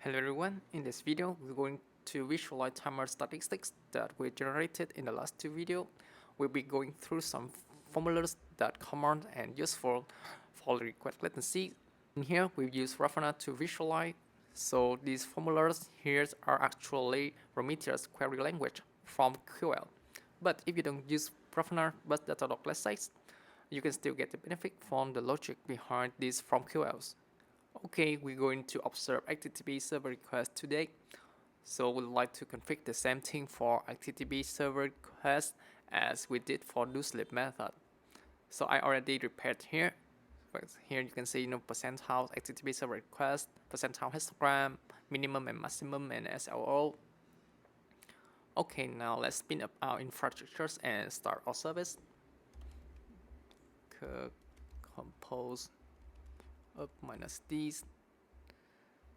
Hello everyone, in this video we're going to visualize timer statistics that we generated in the last two videos. We'll be going through some formulas that common and useful for request latency. In here we use Grafana to visualize, so these formulas here are actually Prometheus query language from QL. But if you don't use Grafana but data.latency, you can still get the benefit from the logic behind these from QLs. Okay, we're going to observe HTTP server request today. So we'd like to configure the same thing for HTTP server request as we did for doSleep method. So I already prepared here. Here you can see percentile HTTP server request, percentile histogram, minimum and maximum, and SLO. Okay, now let's spin up our infrastructures and start our service. Compose up minus these,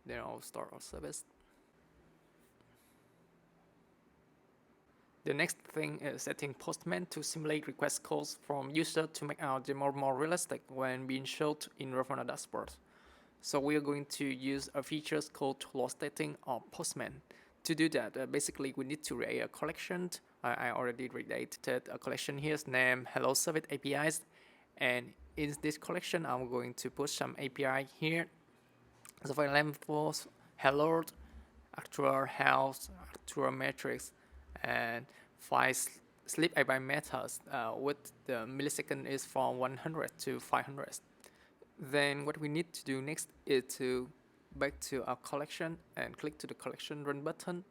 then I'll start our service. The next thing is setting Postman to simulate request calls from user to make our demo more realistic when being showed in Grafana dashboard. So we are going to use a feature called load stating or Postman. To do that, basically we need to create a collection. I already created a collection here named Hello Service APIs, and in this collection I'm going to put some API here. So for example, hello, Actuator, health, Actuator metrics, and 5 sleep API methods with the millisecond is from 100 to 500. Then what we need to do next is to back to our collection and click to the collection run button.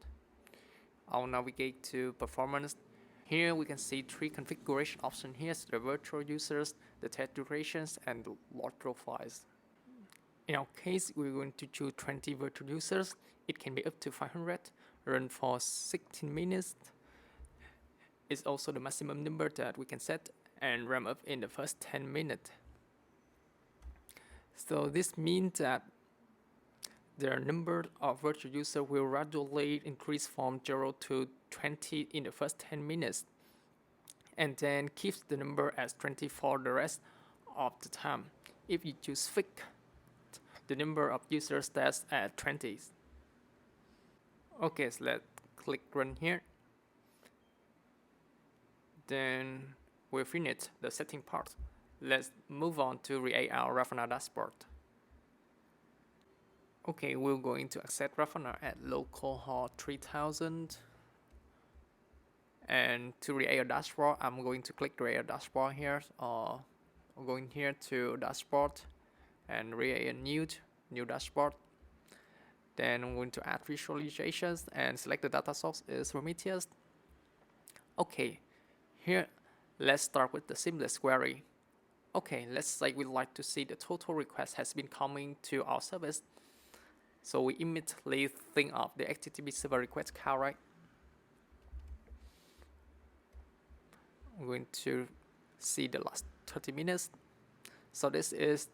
I'll navigate to performance. Here we can see 3 configuration options. Here's the virtual users, the test durations, and the load profiles. In our case, we're going to choose 20 virtual users. It can be up to 500, run for 16 minutes. It's also the maximum number that we can set and ramp up in the first 10 minutes. So this means that the number of virtual users will gradually increase from 0 to 20 in the first 10 minutes, and then keeps the number as 20 for the rest of the time. If you choose fixed, the number of users stays at 20. Okay, so let's click run here. Then we finish the setting part. Let's move on to create our Grafana dashboard. Okay, we're going to access Grafana at localhost 3000. And to create a dashboard, I'm going to click create a dashboard here, or going here to dashboard and create a new dashboard. Then I'm going to add visualizations and select the data source is Prometheus. Okay, here let's start with the simplest query. Okay, let's say we'd like to see the total request has been coming to our service. So we immediately think of the HTTP server request count, right? I'm going to see the last 30 minutes. So this is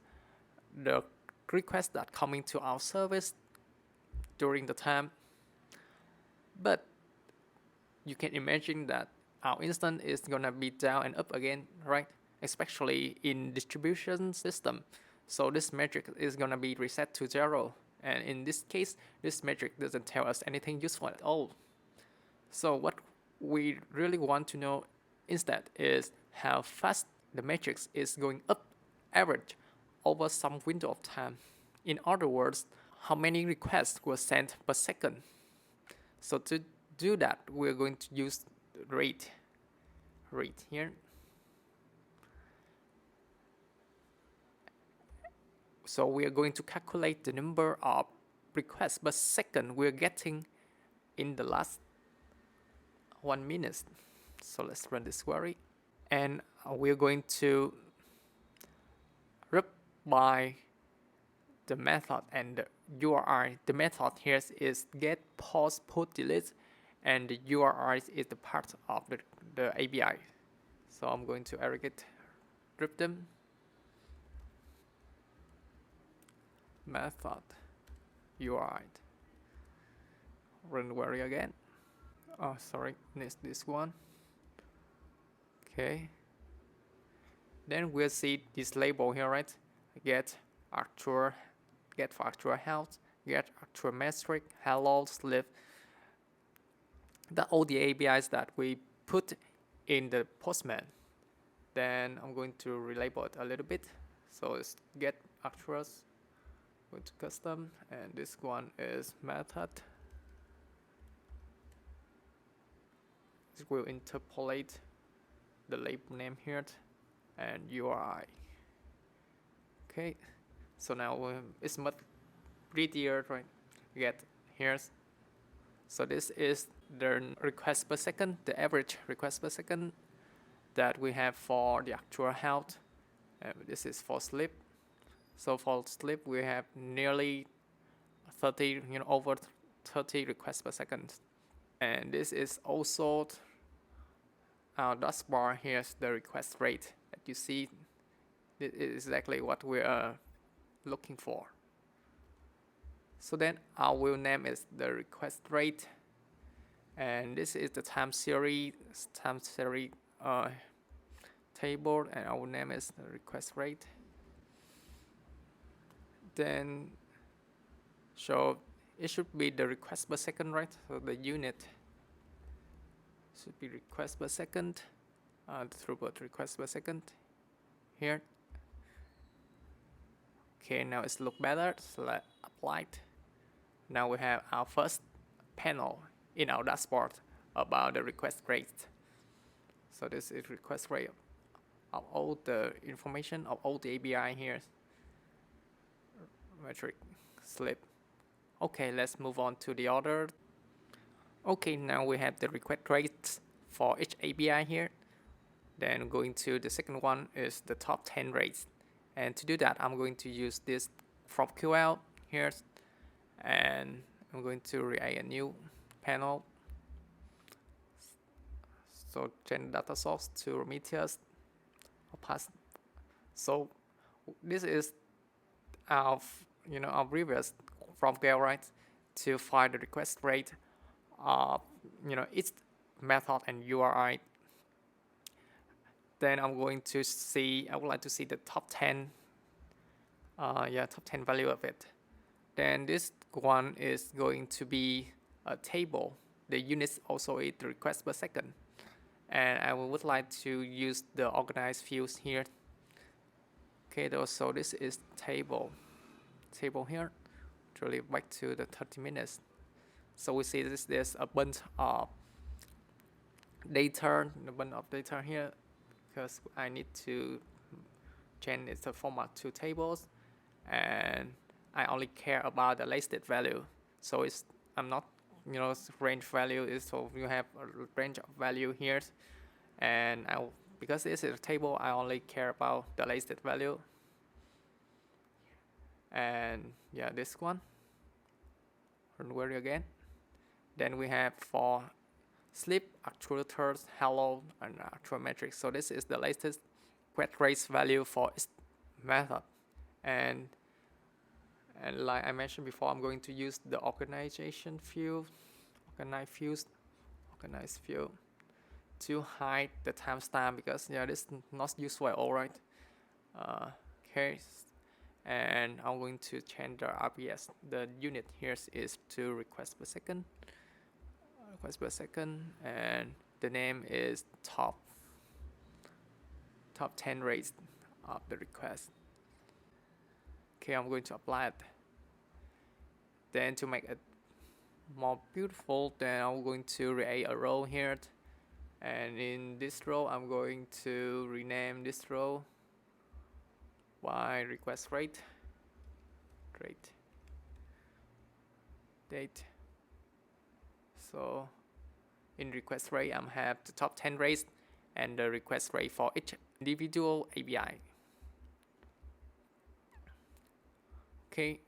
the request that coming to our service during the time. But you can imagine that our instance is gonna be down and up again, right? Especially in distribution system. So this metric is gonna be reset to 0. And in this case, this metric doesn't tell us anything useful at all. So what we really want to know instead is how fast the matrix is going up average over some window of time. In other words, how many requests were sent per second. So to do that, we're going to use rate here. So we are going to calculate the number of requests per second we're getting in the last 1 minute. So let's run this query, and we're going to group by the method and the URI. The method here is get, post, put, delete, and the URI is the part of the API. So I'm going to aggregate group them. Method URI. Run query again. Oh, sorry, next this one. Okay. Then we'll see this label here, right? Get for actual health, get Actuator, hello, sleep. That all the APIs that we put in the Postman. Then I'm going to relabel it a little bit. So it's get actuals, go to custom, and this one is method. It will interpolate the label name here and URI. Okay, so now it's much prettier, right? Get here. So this is the request per second, the average request per second that we have for the actual health. This is for sleep. So for sleep, we have nearly 30, over 30 requests per second. And this is also our dashboard. Here's the request rate that you see. This is exactly what we are looking for. So then I will name it the request rate, and this is the time series table, and I will name it the request rate. Then so it should be the request per second, right? So the unit should be request per second, throughput request per second here. Okay, now it's look better. So let's apply it. Now we have our first panel in our dashboard about the request rate. So this is request rate of all the information of all the API here. Metric, sleep. Okay, let's move on to the other. Okay, now we have the request rates for each API here. Then going to the second one is the top 10 rates. And to do that, I'm going to use this from QL here. And I'm going to create a new panel. So change data source to Prometheus. So this is our our previous from QL, right? To find the request rate of each method and URI. Then I'm going to see, I would like to see the top 10 top 10 value of it. Then this one is going to be a table. The units also is the request per second. And I would like to use the organized fields here. Okay, so this is table here. Actually back to the 30 minutes. So we see there's a bunch of data, here, because I need to change its format to tables, and I only care about the listed value. So I'm not range value is, so you have a range of value here, and because this is a table, I only care about the listed value. And yeah, this one, don't worry again. Then we have for sleep, actuators, hello, and Actuator. So this is the latest request rate value for its method. And like I mentioned before, I'm going to use the organization field, organized field to hide the timestamp, because this is not useful at all, right? Okay, and I'm going to change the RPS. The unit here is to request per second. And the name is top 10 rates of the request. Okay, I'm going to apply it. Then to make it more beautiful, then I'm going to create a row here, and in this row I'm going to rename this row by request rate, date. So in request rate, I have the top 10 rates and the request rate for each individual API. Okay,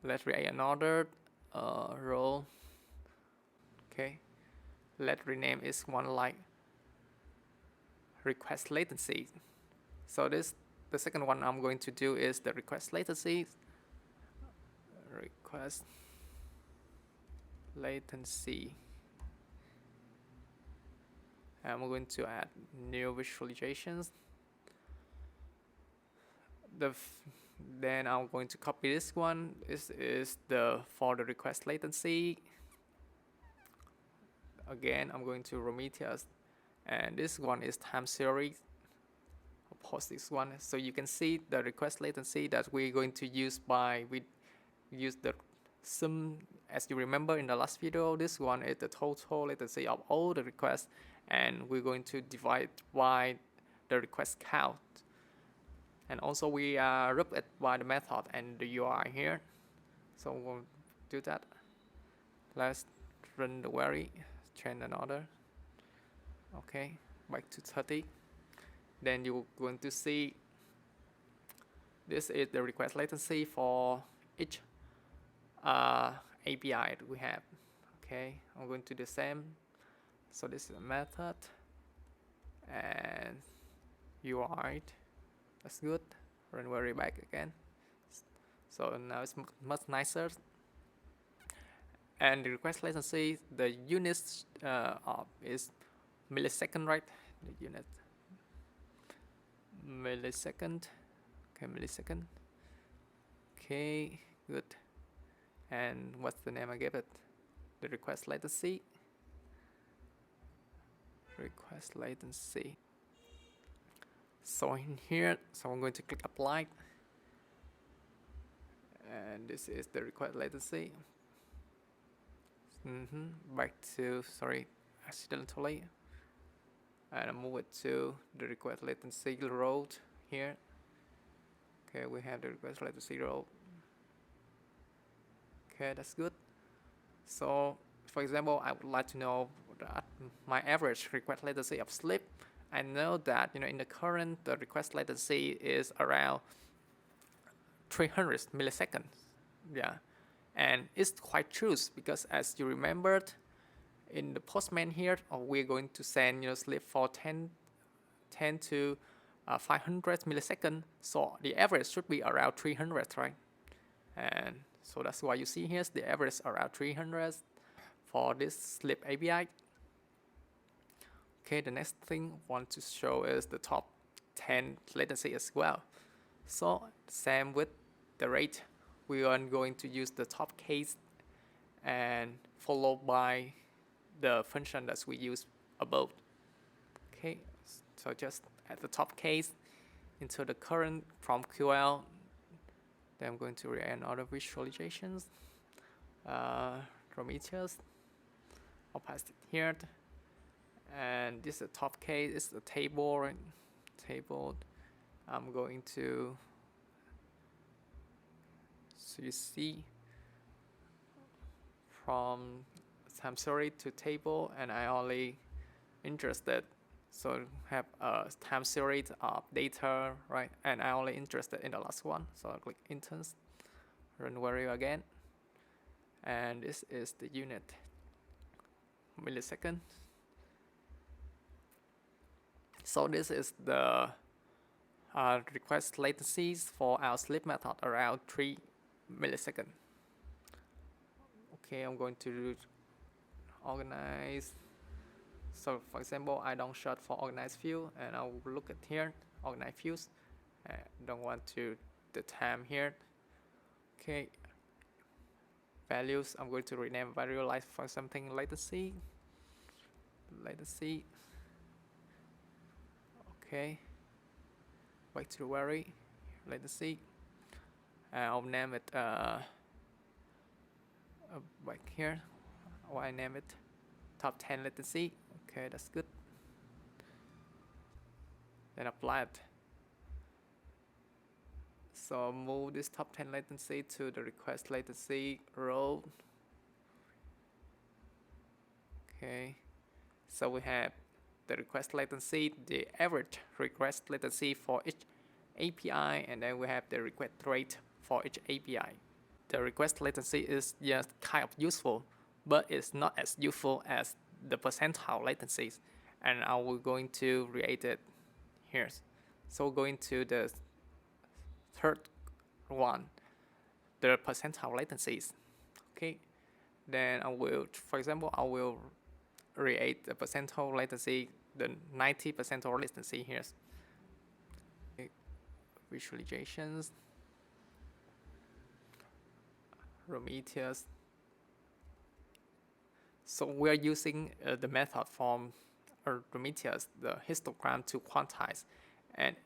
let's create another row. Okay, let's rename this one like request latency. So the second one I'm going to do is the request latency. I'm going to add new visualizations. Then I'm going to copy this one. This is for the request latency. Again, I'm going to Prometheus, and this one is time series. I'll pause this one so you can see the request latency that we're going to use we use the sum. As you remember in the last video, this one is the total latency of all the requests, and we're going to divide by the request count. And also we group it by the method and the UI here. So we'll do that. Let's run the query, change another. Okay, back to 30. Then you're going to see this is the request latency for each API that we have. Okay, I'm going to do the same. So this is a method, and UI. That's good. Run query back again. So now it's much nicer. And the request latency, the units is millisecond, right? The unit millisecond. Okay, millisecond. Okay, good. And what's the name I gave it? The request latency. Request latency. So in here, so I'm going to click apply. And this is the request latency. Back to, sorry, accidentally. And I move it to the request latency row here. Okay, we have the request latency row. Okay, that's good. So, for example, I would like to know that my average request latency of sleep. I know that in the current the request latency is around 300 milliseconds. Yeah, and it's quite true because as you remembered in the Postman here, we're going to send sleep for 10 to 500 milliseconds. So the average should be around 300, right? And so that's why you see here the average around 300 for this sleep API. Okay, the next thing I want to show is the top 10 latency as well. So same with the rate, we are going to use the top case and followed by the function that we use above. Okay, so just at the top case into the current from QL. Then I'm going to create other visualizations. Prometheus. I'll pass it here. And this is the top case, it's the table, right? Table. I'm going to, so you see from time series to table, and I only interested so have a time series of data, right? And I only interested in the last one, so I click instance, run query again, and this is the unit millisecond. So this is the request latencies for our sleep method around 3 milliseconds. Okay, I'm going to organize. So for example, I don't search for organized field, and I'll look at here, organized fields. I don't want to the time here. Okay, values, I'm going to rename value like for something latency. Okay, back to the query, latency. I'll name it back here. I name it top 10 latency. Okay, that's good. Then apply it. So move this top 10 latency to the request latency row. Okay, so we have the request latency, the average request latency for each API, and then we have the request rate for each API. The request latency is just kind of useful, but it's not as useful as the percentile latencies, and I will going to create it here. So going to the third one, the percentile latencies. Okay, then I will, for example, I will create the percentile latency, the 90 percentile latency here. Okay. Visualizations. Prometheus. So we're using the method from Prometheus, the histogram, to quantize. And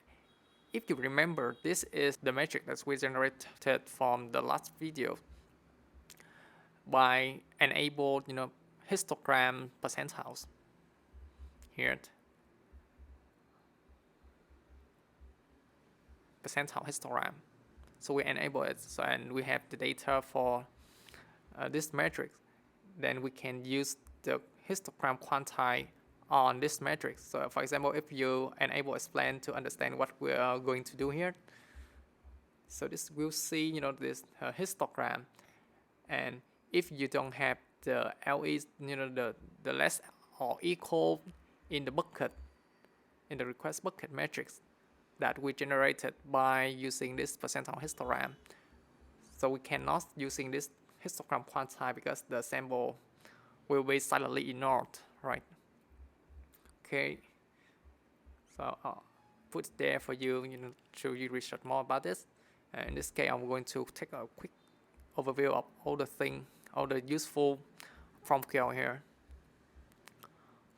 if you remember, this is the metric that we generated from the last video by enable, histogram percentiles here. Percentile histogram. So we enable it, so, and we have the data for this metric. Then we can use the histogram quantize on this metric. So for example, if you enable explain to understand what we are going to do here, so this will see this histogram, and if you don't have the LE, the less or equal in the bucket, in the request bucket matrix that we generated by using this percentile histogram. So we cannot using this histogram quantize because the sample will be silently ignored, right? Okay, so I'll put it there for you, to you research more about this. And in this case, I'm going to take a quick overview of all the useful from QL here.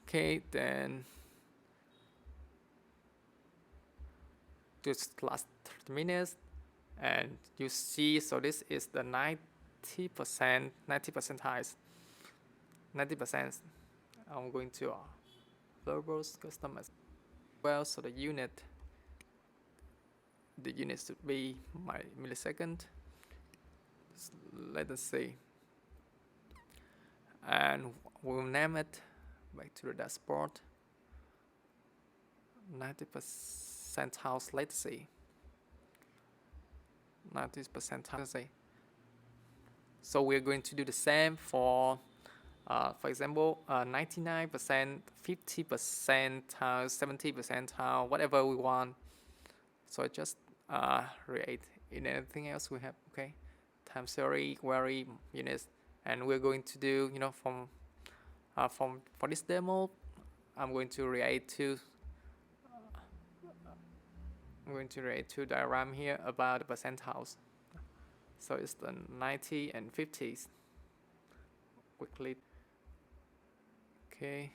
Okay, then just last 30 minutes, and you see, so this is the 90 percentiles. 90%. I'm going to verbals customize. Well, so the unit should be my millisecond. Let us see, and we'll name it back to the dashboard. 90 percentiles latency. 90 percentile latency. So we're going to do the same for example, 99%, 50%, 70%, whatever we want. So I just create. In anything else we have, okay, time series, query, units, and we're going to do, for this demo, I'm going to create two. I'm going to create two diagram here about the percentiles. So it's the 90 and 50s. Quickly. Okay,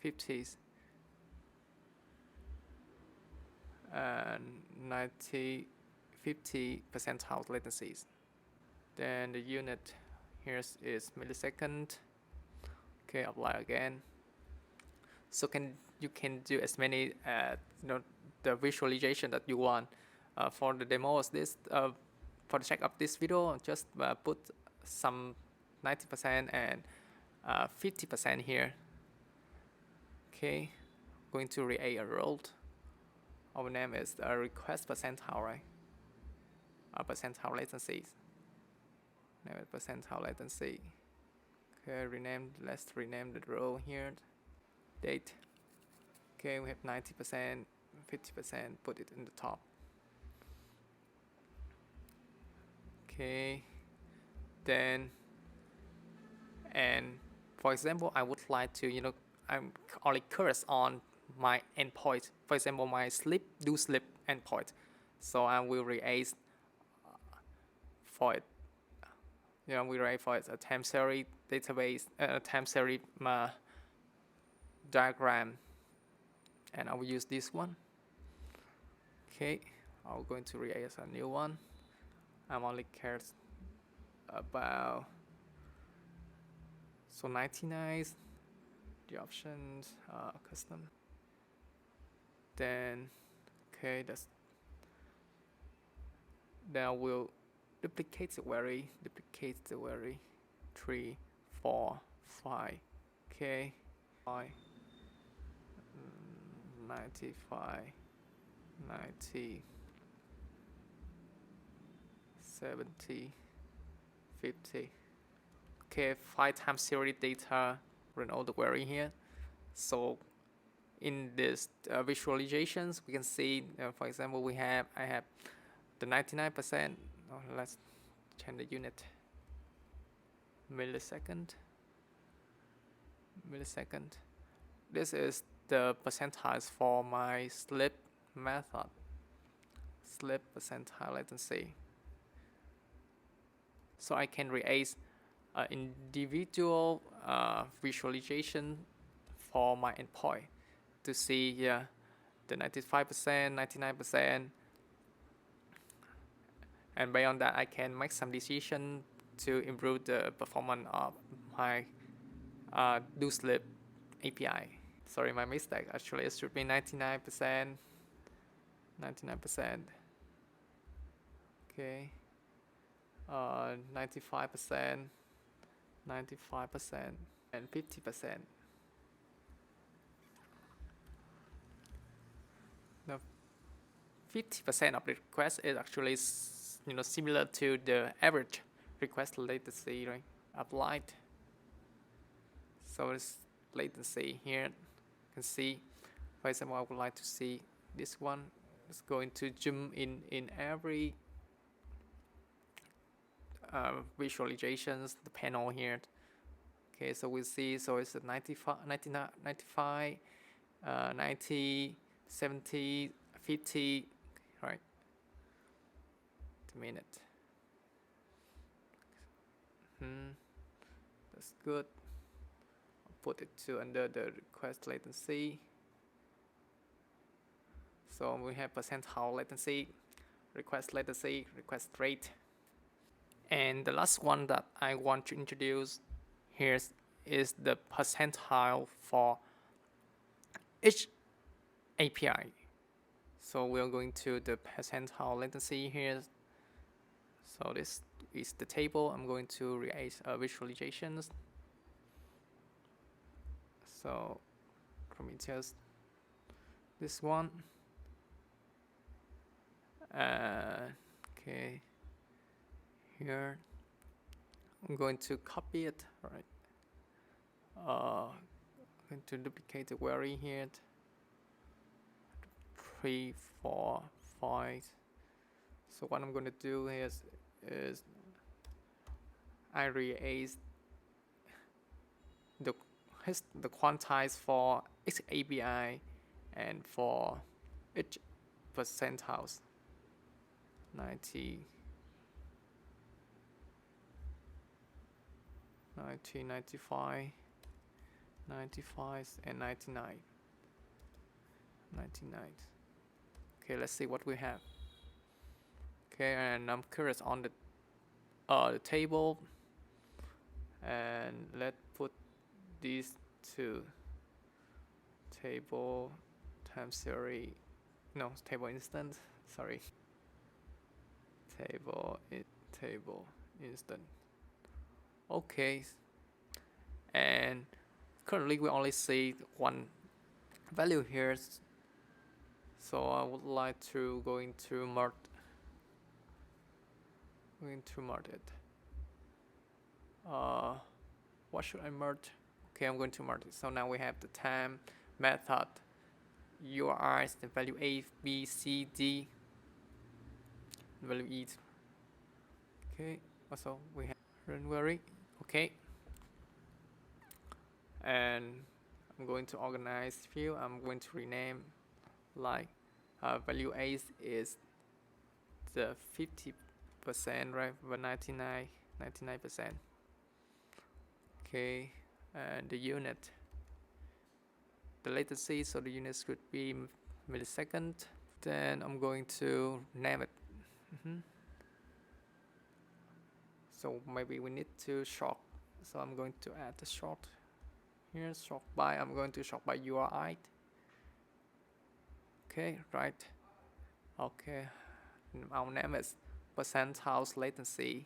50s and 90, 50 percentile latencies. Then the unit here is millisecond. Okay, apply again. So you can do as many the visualization that you want. For the demo of this, for the check of this video, just put some 90% and 50% here. Okay, going to create a role. Our name is request percentile, right? Percentile latencies. Name it percentile latency. Okay, let's rename the role here. Date. Okay, we have 90%, 50%, put it in the top. Okay, then, and for example, I would like to, I'm only curious on my endpoint. For example, my sleep endpoint. So I will create for it. We create for it a time series database, time series diagram, and I will use this one. Okay, I'm going to create a new one. I'm only cares about 99, the options, custom. Then okay, then I will duplicate the query, 3, 4, 5. Okay, 5, 95, 90, 70, 50. Okay, 5 times series data, run all the query here. So in this visualizations, we can see, for example, I have the 99%. Let's change the unit. Millisecond. This is the percentiles for my sleep method. Sleep percentile latency. So I can create individual visualization for my endpoint to see the 95%, 99%, and based on that I can make some decision to improve the performance of my do sleep API. Sorry, my mistake. Actually, it should be 99%. 99%. Okay. 95%. 95%. And 50%. Now, 50% of the request is actually similar to the average request latency, right? Applied. So it's latency here. You can see, for example, I would like to see this one. It's going to zoom in every visualizations, the panel here. Okay, so we see, so it's a 95, 99, 95, 90, 70, 50, right? A minute. That's good. I'll put it to under the request latency. So we have percentile latency, request rate. And the last one that I want to introduce here is the percentile for each API. So we are going to the percentile latency here. So this is the table. I'm going to create visualizations. So Prometheus, this one. Okay, here I'm going to copy it, right? I'm going to duplicate the query here. 3, 4, 5. So what I'm going to do is I create the quantize for each API and for each percentiles. 90, 95, 95, and 99. 99. Okay, let's see what we have. Okay, and I'm curious on the table, and let's put these two table time series. No, table instance. Sorry. Table instant. Okay, and currently we only see one value here, so I would like to going to merge it. What should I merge? Okay, I'm going to merge it. So now we have the time method, URIs, the value A, B, C, D, value E. Okay, also we have run query. Okay, and I'm going to organize field. I'm going to rename like value A is the 50%, right? But 99%. Okay, and the unit, the latency, so the unit should be millisecond. Then I'm going to name it. So maybe we need to sort. So I'm going to add the sort here. Sort by. I'm going to sort by URI. Okay, right. Okay, our name is percentile latency.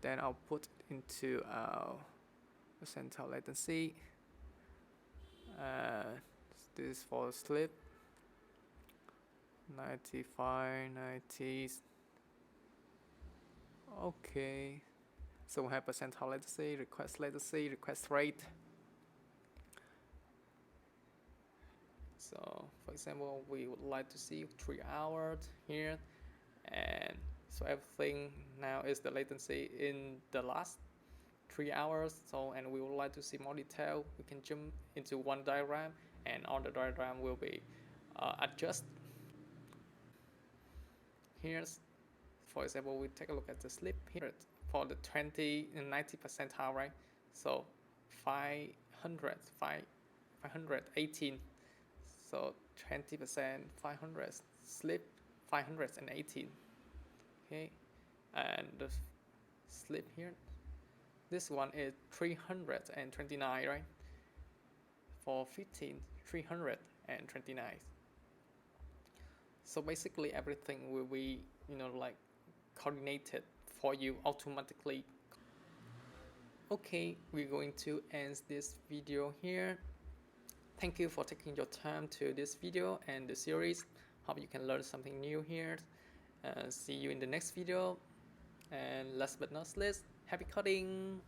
Then I'll put it into our percentile latency. This is for sleep. 95, 90. Okay, so we have percentile latency, request rate. So for example, we would like to see 3 hours here, and so everything now is the latency in the last 3 hours. So, and we would like to see more detail, we can jump into one diagram, and all the diagram will be adjust here. For example, we take a look at the slip here for the 20 and 90 percentile, right? So 518. So 20%, 500, slip 518. Okay, and the slip here, this one is 329, right? For 15, 329. So basically everything will be, like coordinated for you automatically. Okay, we're going to end this video here. Thank you for taking your time to this video and the series. Hope you can learn something new here. See you in the next video. And last but not least, happy coding!